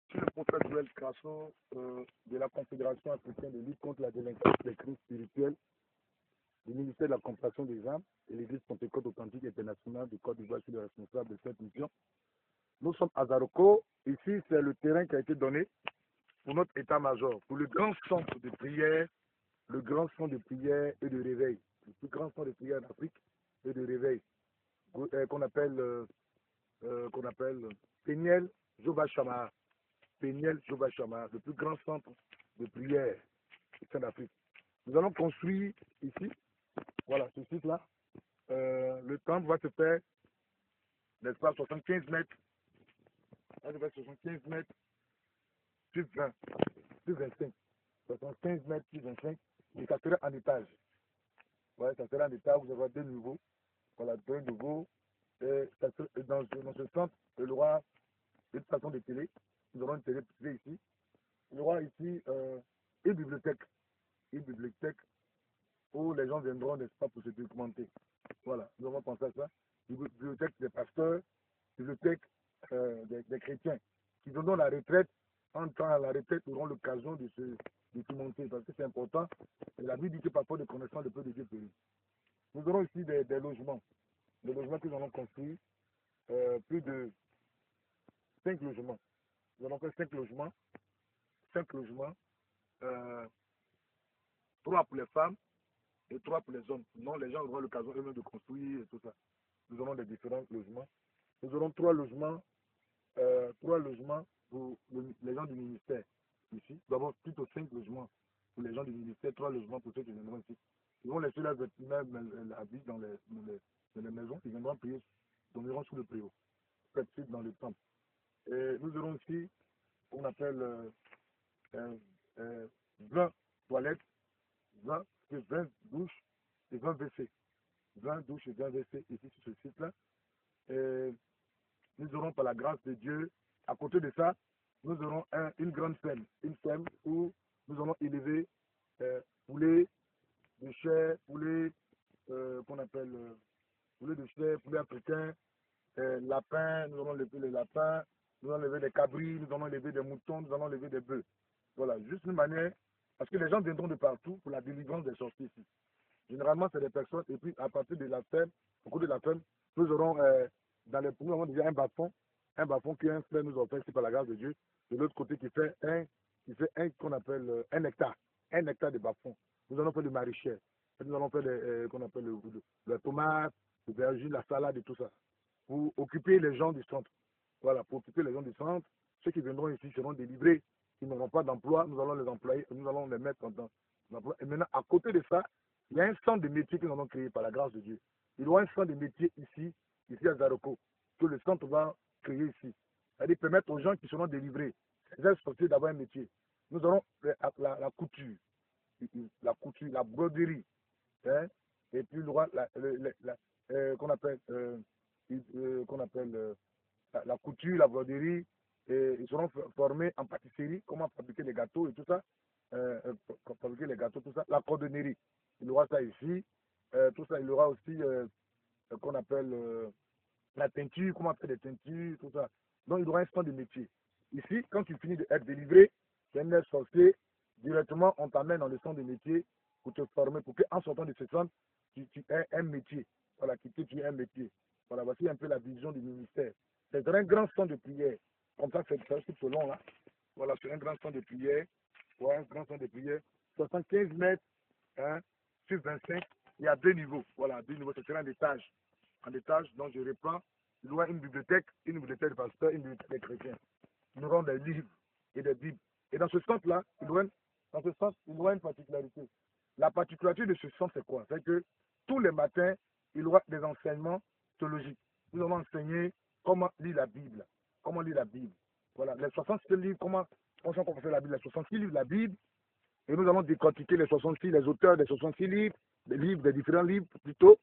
Sur le prophète Joël Crasso de la Confédération africaine de lutte contre la délinquance des crimes spirituels, du ministère de la Compassion des âmes et l'Église Pentecôte authentique internationale du Côte d'Ivoire, le responsable de cette mission. Nous sommes à Zaroko. Ici, c'est le terrain qui a été donné pour notre état-major, pour le grand centre de prière, le grand centre de prière et de réveil, le plus grand centre de prière d'Afrique et de réveil, qu'on appelle Peniel Joba-Chama. Peniel Joba-Chama, le plus grand centre de prière au d'Afrique. Nous allons construire ici, voilà, ce site-là. Le temple va se faire, n'est-ce pas, 75 mètres. Ça se fait 75 mètres sur 20, sur 25. 75 mètres sur 25. Et ça sera en étage. Ouais, ça sera en étage, vous aurez deux niveaux. Voilà, deux niveaux. Et dans ce centre, il y aura une station de télé. Nous aurons une télé privée ici. Il y aura ici une bibliothèque. Une bibliothèque où les gens viendront, n'est-ce pas, pour se documenter. Voilà, nous avons pensé à ça. Bibliothèque des pasteurs, bibliothèque des chrétiens qui viendront à la retraite. En temps à la retraite, auront l'occasion de se documenter parce que c'est important. Et la Bible dit que parfois de connaissance, le peuple de Dieu périt. Nous aurons ici des logements. Des logements que nous allons construire. Plus de 5 logements. Nous allons faire 5 logements. 5 logements. 3 pour les femmes et 3 pour les hommes. Non, les gens auront l'occasion eux-mêmes de construire et tout ça. Nous aurons des différents logements. Nous aurons 3 logements pour les gens du ministère ici. Nous avons plutôt 5 logements pour les gens du ministère, 3 logements pour ceux qui viendront ici. Ils vont laisser la vie dans les maisons. Ils viendront prier, dormiront sous le préau, peut-être dans le temple. Et nous aurons aussi, on appelle 20 toilettes, 20 douches et 20 WC. 20 douches et 20 WC ici sur ce site-là. Et nous aurons par la grâce de Dieu, à côté de ça, nous aurons une grande ferme, une ferme où nous allons élever poulet de chair, poulet qu'on appelle poulet de chair, poulet africain, lapin, nous allons lever les lapins, nous allons lever des cabris, nous allons lever des moutons, nous allons lever des bœufs. Voilà, juste une manière, parce que les gens viendront de partout pour la délivrance des sorties ici. Généralement, c'est des personnes, et puis à partir de la ferme, au cours de la ferme, nous aurons dans les poumons, nous avons déjà un bas-fond qui est un frère nous offert, c'est par la grâce de Dieu, de l'autre côté qui fait un qu'on appelle un hectare de bas-fond. Nous allons faire du maraîcher, nous allons faire qu'on appelle le tomate, le verger, la salade et tout ça, pour occuper les gens du centre. Voilà, pour occuper les gens du centre, ceux qui viendront ici seront délivrés, ils n'auront pas d'emploi, nous allons les employer, nous allons les mettre en emploi. Et maintenant, à côté de ça, il y a un centre de métier que nous avons créé par la grâce de Dieu. Il y aura un centre de métier ici à Zaroko, que le centre va créer ici. C'est-à-dire permettre aux gens qui seront délivrés, ces sorciers d'avoir un métier. Nous aurons la couture, la broderie, hein, et puis il y aura qu'on appelle, la couture, la broderie, et ils seront formés en pâtisserie, comment fabriquer les gâteaux et tout ça, fabriquer les gâteaux, tout ça, la cordonnerie. Il y aura ça ici, tout ça, il y aura aussi qu'on appelle la teinture, comment faire des teintures, tout ça. Donc il y aura un stand de métier. Ici, quand tu finis d'être délivré, tu es un sorcier, directement on t'amène dans le centre de métier pour te former, pour qu'en sortant de ce centre, tu aies un métier. Voilà, tu aies un métier. Voilà, voici un peu la vision du ministère. C'est un grand centre de prière. Comme ça, c'est tout long là. Voilà, c'est un grand centre de prière. Ouais, un grand centre de prière. 75 mètres hein, sur 25. Il y a 2 niveaux. Voilà, 2 niveaux. Ce sera un étage. En étage, donc je reprends. Il y aura une bibliothèque de pasteurs, une bibliothèque des chrétiens. Nous aurons des livres et des bibles. Et dans ce centre-là, il y aura une particularité. La particularité de ce centre, c'est quoi? C'est que tous les matins, il y aura des enseignements théologiques. Nous allons enseigner comment lire la Bible. Comment lire la Bible. Voilà, les 66 livres, comment on fait la Bible, les 66 livres de la Bible. Et nous allons décortiquer les 66, les auteurs des 66 livres, des différents livres plutôt,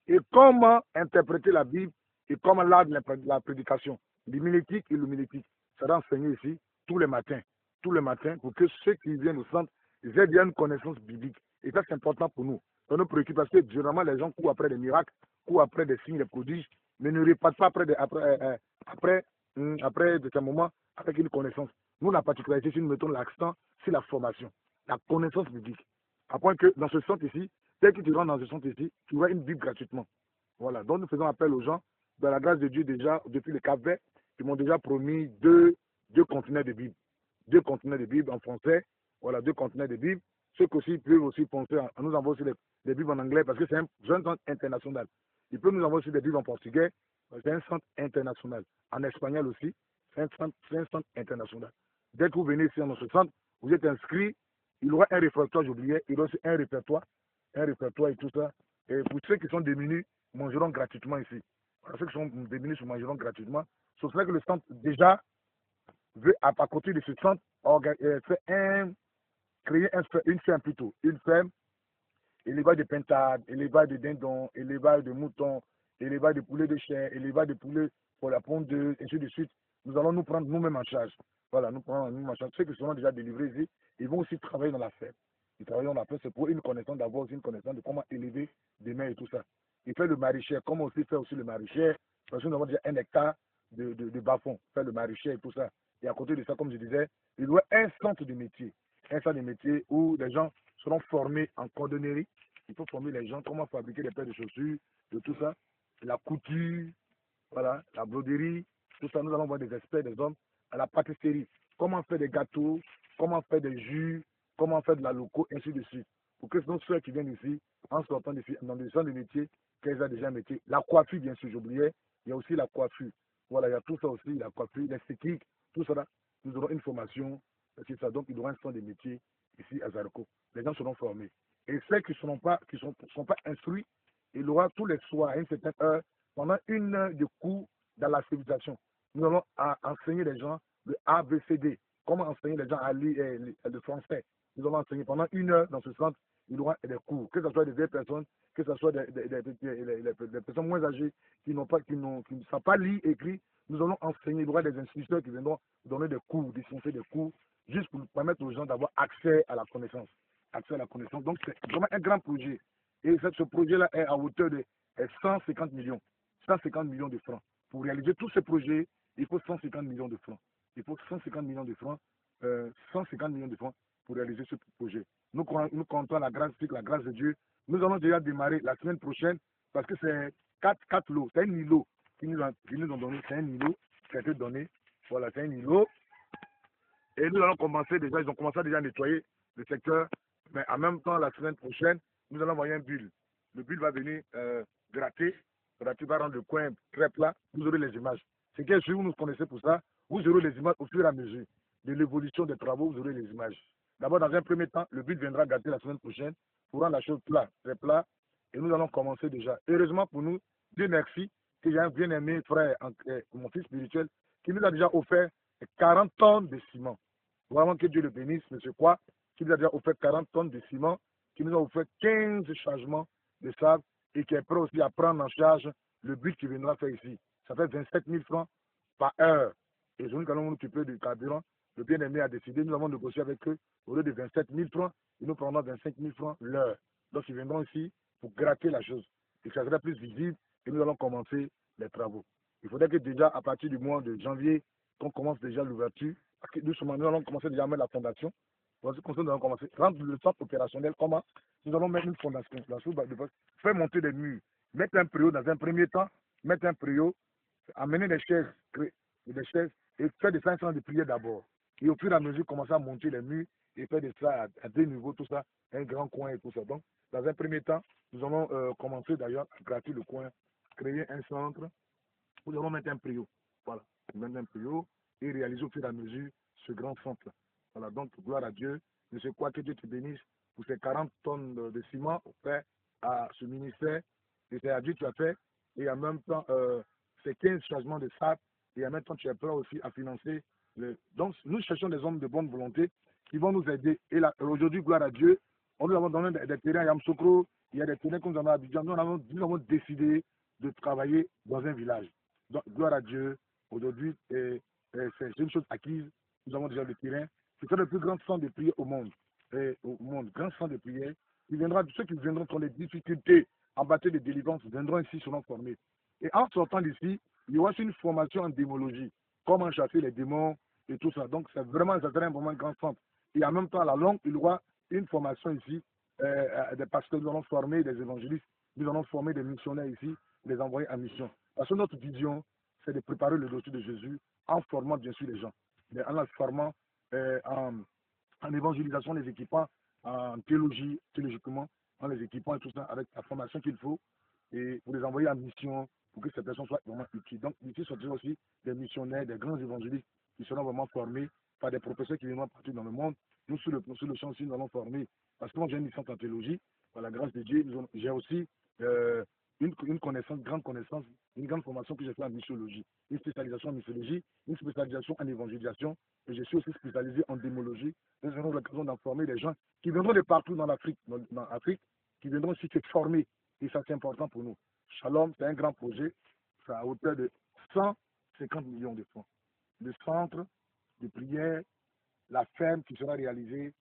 et comment interpréter la Bible et comment l'art de la prédication, l'homilétique et l'homilétique, sera enseigné ici tous les matins, pour que ceux qui viennent au centre, ils aient bien une connaissance biblique. Et ça, c'est important pour nous. Ça nous préoccupe parce que généralement, les gens courent après des miracles, courent après des signes, des prodiges, mais ne repartent pas après après de ce moment, avec une connaissance. Nous, la particularité, si nous mettons l'accent sur la formation, la connaissance biblique. À point que dans ce centre ici, dès que tu rentres dans ce centre ici, tu vois une Bible gratuitement. Voilà. Donc, nous faisons appel aux gens, dans la grâce de Dieu, déjà, depuis le Cap-Vert, ils m'ont déjà promis deux conteneurs de Bible. Deux conteneurs de Bible en français. Voilà, deux conteneurs de Bible. Ceux qui aussi peuvent aussi penser à nous envoyer aussi des Bibles en anglais parce que c'est un centre international. Ils peuvent nous envoyer aussi des Bibles en portugais. C'est un centre international. En espagnol aussi, c'est un centre international. Dès que vous venez ici dans ce centre, vous êtes inscrit, il y aura un répertoire, j'oubliais, il y aura aussi un répertoire et tout ça. Et pour ceux qui sont démunis, mangeront gratuitement ici. Voilà, ceux qui sont démunis se mangeront gratuitement. C'est vrai que le centre, déjà, veut, à côté de ce centre, créer une ferme plutôt. Une ferme, élevage de pintades, élevage de dindons, élevage de moutons, élevage de poulets de chair, élevage de poulets pour la pondeuse, et ainsi de suite. Nous allons nous prendre nous-mêmes en charge. Voilà, nous prenons nous-mêmes en charge. Ceux qui seront déjà délivrés ici, ils vont aussi travailler dans la ferme. Ils travaillent dans la ferme, c'est pour une connaissance, d'avoir aussi une connaissance de comment élever des mains et tout ça. Il fait le maraîcher, comment aussi faire aussi le maraîcher, parce que nous avons déjà un hectare de bas-fond, faire le maraîcher et tout ça. Et à côté de ça, comme je disais, il doit un centre de métier. Un centre de métier où les gens seront formés en cordonnerie. Il faut former les gens comment fabriquer des paires de chaussures, de tout ça, la couture, voilà, la broderie, tout ça. Nous allons voir des experts, des hommes, à la pâtisserie, comment faire des gâteaux, comment faire des jus, comment faire de la loco, ainsi de suite. Pour que nos soeurs qui viennent ici, en sortant d'ici, dans des centres de métier, qu'elles aient déjà un métier. La coiffure, bien sûr, j'oubliais, il y a aussi la coiffure. Voilà, il y a tout ça aussi, la coiffure, l'esthétique, tout ça là. Nous aurons une formation, c'est ça. Donc, il y aura un centre de métier ici à Zarko. Les gens seront formés. Et ceux qui ne sont pas instruits, il y aura tous les soirs, à une certaine heure, pendant une heure de cours dans la civilisation. Nous allons enseigner les gens le ABCD, comment enseigner les gens à lire le français. Nous allons enseigner pendant une heure dans ce centre, il y aura des cours, que ce soit des vieilles personnes, que ce soit des personnes moins âgées qui ne savent pas lire, écrire. Nous allons enseigner, il y aura des instituteurs qui viendront donner des cours, dispenser des cours, juste pour permettre aux gens d'avoir accès à la connaissance. Accès à la connaissance. Donc, c'est vraiment un grand projet. Et ce projet-là est à hauteur de 150 millions. 150 millions de francs. Pour réaliser tous ces projets, il faut 150 millions de francs. Il faut 150 millions de francs, 150 millions de francs pour réaliser ce projet. Nous comptons la grâce de Dieu. Nous allons déjà démarrer la semaine prochaine parce que c'est 4 lots. C'est un îlot qui nous ont donné. C'est un îlot qui a été donné. Voilà, c'est un îlot. Et nous allons commencer déjà, ils ont commencé déjà à nettoyer le secteur. Mais en même temps, la semaine prochaine, nous allons envoyer un bulle. Le bulle va venir gratter. Tu vas rendre le coin très plat. Vous aurez les images. C'est quelque chose que vous nous connaissez pour ça. Vous aurez les images au fur et à mesure de l'évolution des travaux. Vous aurez les images. D'abord, dans un premier temps, le bulle viendra gratter la semaine prochaine pour rendre la chose plat, très plat. Et nous allons commencer déjà. Heureusement pour nous, Dieu merci, que j'ai un bien-aimé frère, mon fils spirituel, qui nous a déjà offert 40 tonnes de ciment. Vraiment que Dieu le bénisse, M. Quoi, qui nous a déjà offert 40 tonnes de ciment, qui nous a offert 15 chargements de sable et qui est prêt aussi à prendre en charge le but qu'il viendra faire ici. Ça fait 27 000 francs par heure. Et nous allons nous occuper du carburant. Le bien-aimé a décidé, nous avons négocié avec eux, au lieu de 27 000 francs, ils nous prendront 25 000 francs l'heure. Donc ils viendront ici pour gratter la chose. Et ça sera plus visible et nous allons commencer les travaux. Il faudrait que déjà à partir du mois de janvier, qu'on commence déjà l'ouverture. Parce que nous allons commencer déjà à mettre la fondation. Nous allons commencer. Rendre le centre opérationnel, comment nous allons mettre une fondation. Faire monter des murs. Mettre un préau dans un premier temps. Mettre un préau. Amener des chaises et faire des 500 de prière d'abord. Et au fur et à mesure, commencer à monter les murs et faire de ça à 2 niveaux, tout ça, un grand coin et tout ça. Donc, dans un premier temps, nous allons commencer d'ailleurs à gratter le coin, créer un centre. Nous allons mettre un préau. Voilà, mettre un préau et réaliser au fur et à mesure ce grand centre-là. Voilà, donc, gloire à Dieu. Je sais quoi que Dieu te bénisse pour ces 40 tonnes de ciment offert à ce ministère. Et c'est à Dieu que tu as fait. Et en même temps, ces 15 changements de sable. Et en même temps, tu es prêt aussi à financer. Donc, nous cherchons des hommes de bonne volonté qui vont nous aider. Et là, aujourd'hui, gloire à Dieu, on nous avons donné des terrains à Yamsoukro, il y a des terrains qu'on nous avons à Abidjan. Nous avons décidé de travailler dans un village. Donc, gloire à Dieu, aujourd'hui, c'est une chose acquise. Nous avons déjà le terrain. C'est le plus grand centre de prière au monde. Grand centre de prière. Ceux qui viendront dans les difficultés en matière de délivrance viendront ici, seront formés. Et en sortant d'ici, il y aura aussi une formation en démologie. comment chasser les démons et tout ça. Donc, c'est vraiment, ça serait vraiment un grand centre. Et en même temps, à la longue, il y aura une formation ici, des pasteurs, nous allons former des évangélistes, nous allons former des missionnaires ici, les envoyer en mission. Parce que notre vision, c'est de préparer le dossier de Jésus en formant bien sûr les gens, en les formant en évangélisation, les équipant en théologie, théologiquement, en les équipant et tout ça avec la formation qu'il faut et pour les envoyer en mission pour que ces personnes soient vraiment utiles. Donc ici sont aussi des missionnaires, des grands évangélistes qui seront vraiment formés par des professeurs qui viendront partout dans le monde. Nous, sur le champ aussi, nous allons former. Parce que moi, j'ai une licence en théologie, par la grâce de Dieu. J'ai aussi une connaissance, une grande formation que j'ai fait en missiologie, une spécialisation en missiologie, une spécialisation en évangélisation, et je suis aussi spécialisé en démologie. Nous aurons l'occasion d'informer les gens qui viendront de partout dans l'Afrique, dans l'Afrique, qui viendront aussi se former. Et ça, c'est important pour nous. Shalom, c'est un grand projet, c'est à hauteur de 150 millions de francs. Le centre de prière, la ferme qui sera réalisée,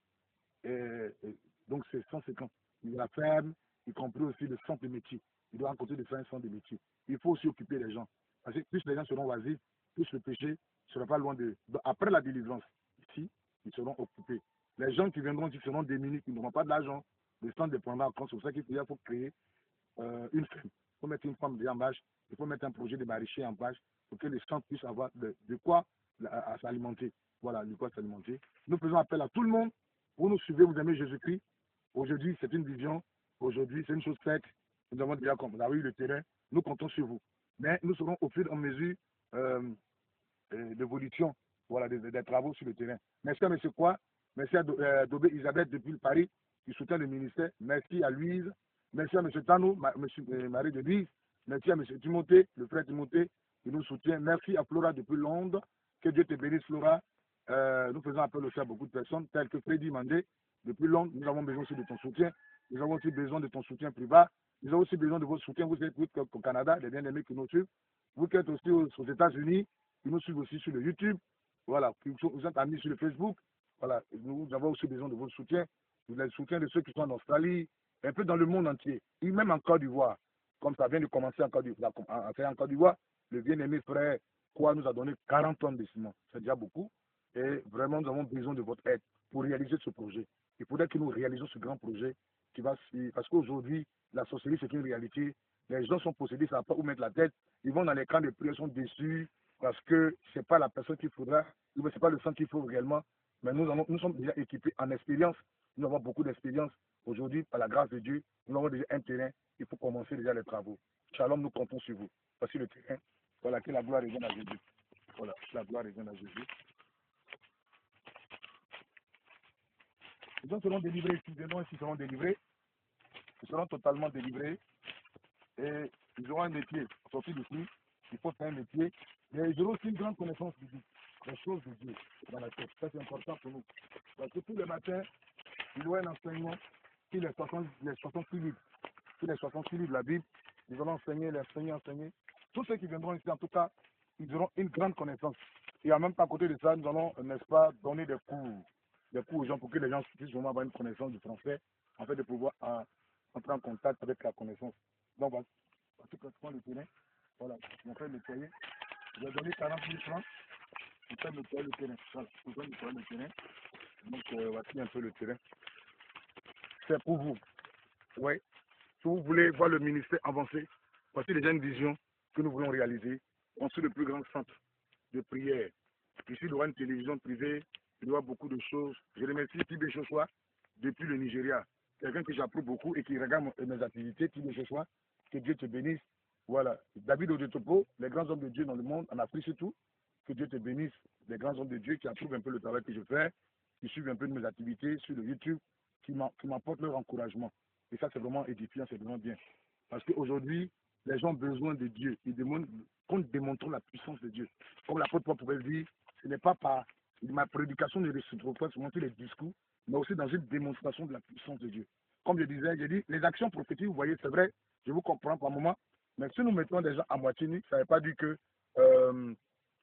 donc c'est 150. La ferme, y compris aussi le centre de métier. Il doit à côté de faire un centre de métier. Il faut aussi occuper les gens. Parce que plus les gens seront oisifs, plus le péché ne sera pas loin de. Après la délivrance, ici, ils seront occupés. Les gens qui viendront ici seront démunis, qui n'auront pas d'argent. Le centre dépendra en compte. C'est pour ça qu'il faut créer une ferme. Il faut mettre une femme en page. Il faut mettre un projet de maraîcher en page pour que les centres puissent avoir de quoi à s'alimenter. Voilà, de quoi s'alimenter. Nous faisons appel à tout le monde. Vous nous suivez, vous aimez Jésus-Christ. Aujourd'hui, c'est une vision. Aujourd'hui, c'est une chose faite. Nous avons déjà compris. Vous avez eu le terrain. Nous comptons sur vous. Mais nous serons au fur et à mesure d'évolution voilà, des travaux sur le terrain. Merci à M. Quoi. Merci à Dobé Isabelle depuis Paris qui soutient le ministère. Merci à Louise. Merci à M. Tano, Marie de Lise. Merci à M. Timothée, le frère Timothée, qui nous soutient. Merci à Flora depuis Londres. Que Dieu te bénisse, Flora. Nous faisons appel aussi à beaucoup de personnes, telles que Freddy Mandé, depuis Londres. Nous avons besoin aussi de ton soutien. Nous avons aussi besoin de ton soutien privat. Nous avons aussi besoin de votre soutien. Vous êtes au Canada, les bien-aimés qui nous suivent. Vous qui êtes aussi aux États-Unis, qui nous suivent aussi sur le YouTube. Voilà, vous êtes amis sur le Facebook. Voilà, nous avons aussi besoin de votre soutien. Le soutien de ceux qui sont en Australie, un peu dans le monde entier, et même en Côte d'Ivoire. Comme ça vient de commencer en Côte d'Ivoire, le bien-aimé frère Quoi nous a donné 40 tonnes de ciment. C'est déjà beaucoup. Et vraiment, nous avons besoin de votre aide pour réaliser ce projet. Il faudrait que nous réalisions ce grand projet qui va parce qu'aujourd'hui, la sorcellerie, c'est une réalité. Les gens sont possédés, ça ne va pas où mettre la tête. Ils vont dans les camps de prière, sont déçus parce que ce n'est pas la personne qu'il faudra, ce n'est pas le sang qu'il faut réellement. Mais nous sommes déjà équipés en expérience. Nous avons beaucoup d'expérience. Aujourd'hui, par la grâce de Dieu, nous avons déjà un terrain. Il faut commencer déjà les travaux. Shalom, nous comptons sur vous. Voici le terrain. Voilà, que la gloire revienne à Jésus. Voilà, que la gloire revienne à Jésus. Les gens seront délivrés, les gens ici seront délivrés. Ils seront totalement délivrés. Et ils auront un métier. Sorti d'ici, il faut faire un métier. Mais ils auront aussi une grande connaissance de Dieu, des choses de Dieu dans la tête. Ça, c'est important pour nous. Parce que tous les matins, il y aura un enseignement sur les 66 livres. Sur les 66 livres de la Bible, ils allons enseigner. Tous ceux qui viendront ici, en tout cas, ils auront une grande connaissance. Et en même temps, à côté de ça, nous allons, n'est-ce pas, donner des cours aux gens pour que les gens puissent vraiment avoir une connaissance du français, en fait, de pouvoir entrer en contact avec la connaissance. Donc, voilà, voici pratiquement le terrain. Voilà, on fait nettoyer. Je vais donner 40 000 francs pour faire nettoyer le terrain. Voilà, pour faire nettoyer le terrain. Donc, voici un peu le terrain. C'est pour vous. Oui. Si vous voulez voir le ministère avancer, voici déjà une vision que nous voulons réaliser. On suit le plus grand centre de prière. Ici, il y aura une télévision privée, il y aura beaucoup de choses. Je remercie Tibé Joshua depuis le Nigeria. Quelqu'un que j'approuve beaucoup et qui regarde mes activités, Tibé Joshua. Que Dieu te bénisse. Voilà. David Odetopo, les grands hommes de Dieu dans le monde, en Afrique surtout. Que Dieu te bénisse. Les grands hommes de Dieu qui approuvent un peu le travail que je fais, qui suivent un peu de mes activités sur le YouTube, qui m'apportent leur encouragement. Et ça, c'est vraiment édifiant, c'est vraiment bien. Parce qu'aujourd'hui, les gens ont besoin de Dieu. Ils demandent qu'on démontre la puissance de Dile. Comme l'apôtre Paul pouvait le dire, ce n'est pas par ma prédication ne se trouve pas sur les discours, mais aussi dans une démonstration de la puissance de Dieu. Comme je disais, j'ai dit, les actions prophétiques, vous voyez, c'est vrai, je vous comprends par moment, mais si nous mettons des gens à moitié nus, ça ne veut pas dire que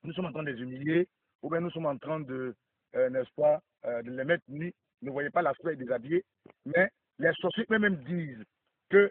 nous sommes en train de les humilier, ou bien nous sommes en train de, n'est-ce pas, de les mettre nus. Ne voyez pas l'aspect déshabillé, mais les sorciers eux-mêmes disent que